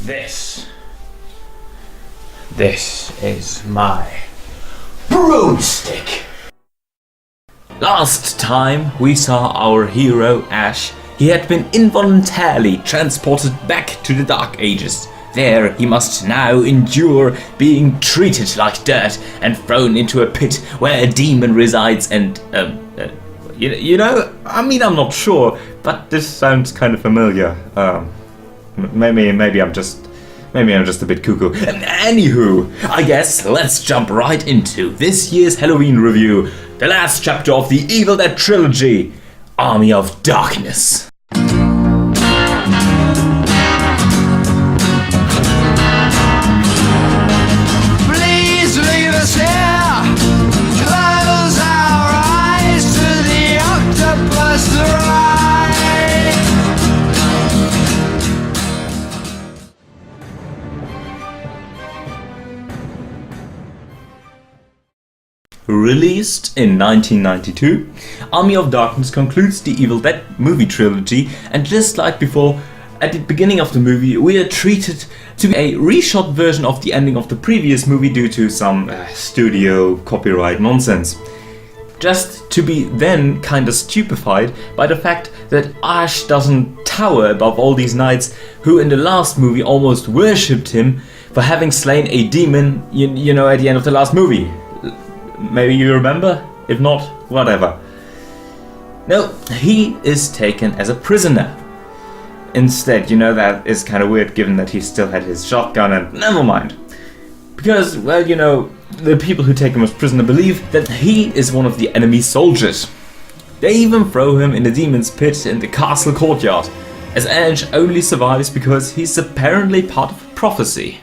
This is my broomstick. Last time we saw our hero Ash, he had been involuntarily transported back to the Dark Ages. There he must now endure being treated like dirt and thrown into a pit where a demon resides and, I'm not sure, but this sounds kind of familiar. Maybe I'm just a bit cuckoo. Anywho, I guess let's jump right into this year's Halloween review, the last chapter of the Evil Dead trilogy, Army of Darkness. Released in 1992, Army of Darkness concludes the Evil Dead movie trilogy, and just like before, at the beginning of the movie, we are treated to a reshot version of the ending of the previous movie due to some studio copyright nonsense. Just to be then kinda stupefied by the fact that Ash doesn't tower above all these knights who in the last movie almost worshipped him for having slain a demon, you know, at the end of the last movie. Maybe you remember? If not, whatever. No, he is taken as a prisoner. Instead, that is kind of weird given that he still had his shotgun and never mind. Because, the people who take him as prisoner believe that he is one of the enemy soldiers. They even throw him in the demon's pit in the castle courtyard, as Ash only survives because he's apparently part of a prophecy.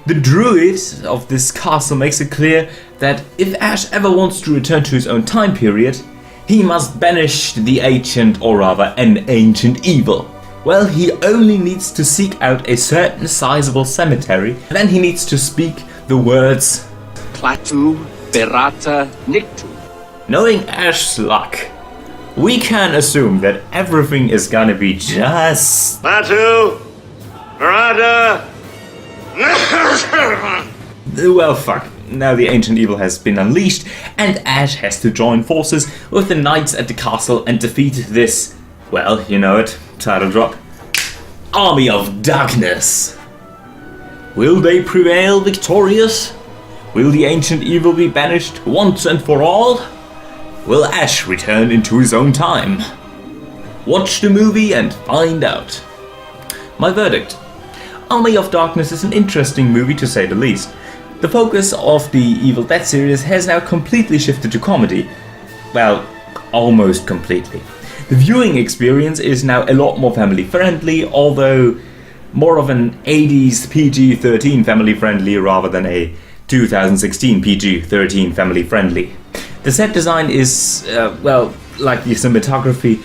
The druid of this castle makes it clear that if Ash ever wants to return to his own time period, he must banish the ancient, or rather an ancient evil. Well, he only needs to seek out a certain sizable cemetery, then he needs to speak the words Klaatu Berata Niktu. Knowing Ash's luck, we can assume that everything is gonna be just Klaatu Berata. Well, fuck. Now the ancient evil has been unleashed, and Ash has to join forces with the knights at the castle and defeat this, well, you know it, title drop, Army of Darkness. Will they prevail victorious? Will the ancient evil be banished once and for all? Will Ash return into his own time? Watch the movie and find out. My verdict: Army of Darkness is an interesting movie to say the least. The focus of the Evil Dead series has now completely shifted to comedy. Well, almost completely. The viewing experience is now a lot more family friendly, although more of an 80s PG-13 family friendly rather than a 2016 PG-13 family friendly. The set design is, like the cinematography,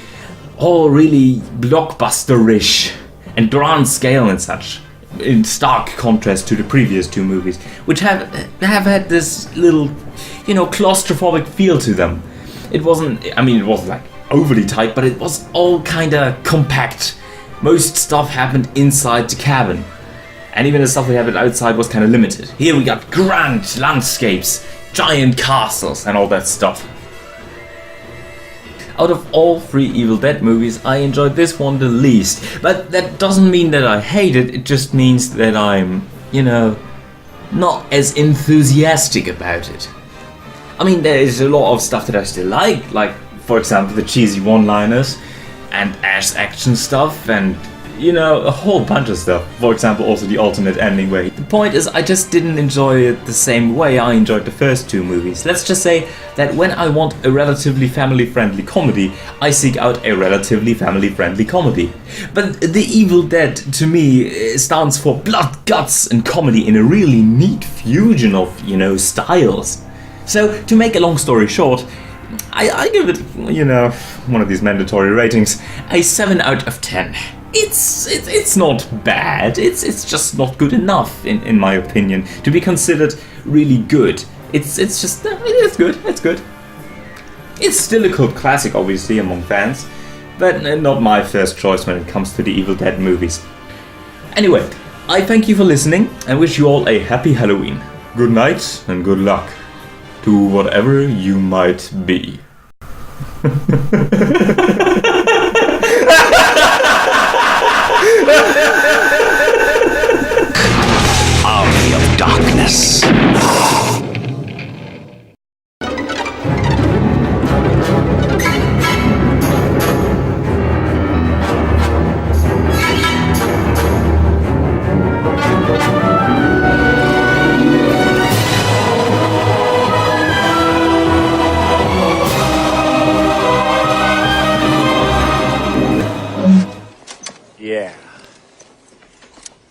all really blockbuster-ish and grand scale and such, in stark contrast to the previous two movies, which have had this little, claustrophobic feel to them. It wasn't like overly tight, but it was all kinda compact. Most stuff happened inside the cabin, and even the stuff that happened outside was kinda limited. Here we got grand landscapes, giant castles, and all that stuff. Out of all three Evil Dead movies, I enjoyed this one the least. But that doesn't mean that I hate it, it just means that I'm, not as enthusiastic about it. I mean, there is a lot of stuff that I still like, for example, the cheesy one-liners, and Ash's action stuff, and, a whole bunch of stuff. For example, also the alternate ending way. The point is, I just didn't enjoy it the same way I enjoyed the first two movies. Let's just say that when I want a relatively family-friendly comedy, I seek out a relatively family-friendly comedy. But The Evil Dead, to me, stands for blood, guts, and comedy in a really neat fusion of, styles. So, to make a long story short, I give it, one of these mandatory ratings, a 7 out of 10. It's not bad, it's just not good enough, in my opinion, to be considered really good. It's good. It's still a cult classic, obviously, among fans, but not my first choice when it comes to the Evil Dead movies. Anyway, I thank you for listening and wish you all a happy Halloween. Good night and good luck to whatever you might be. Army of Darkness. Yeah.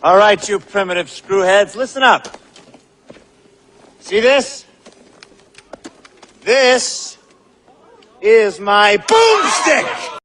All right, you primitive screwheads, listen up. See this? This is my boomstick!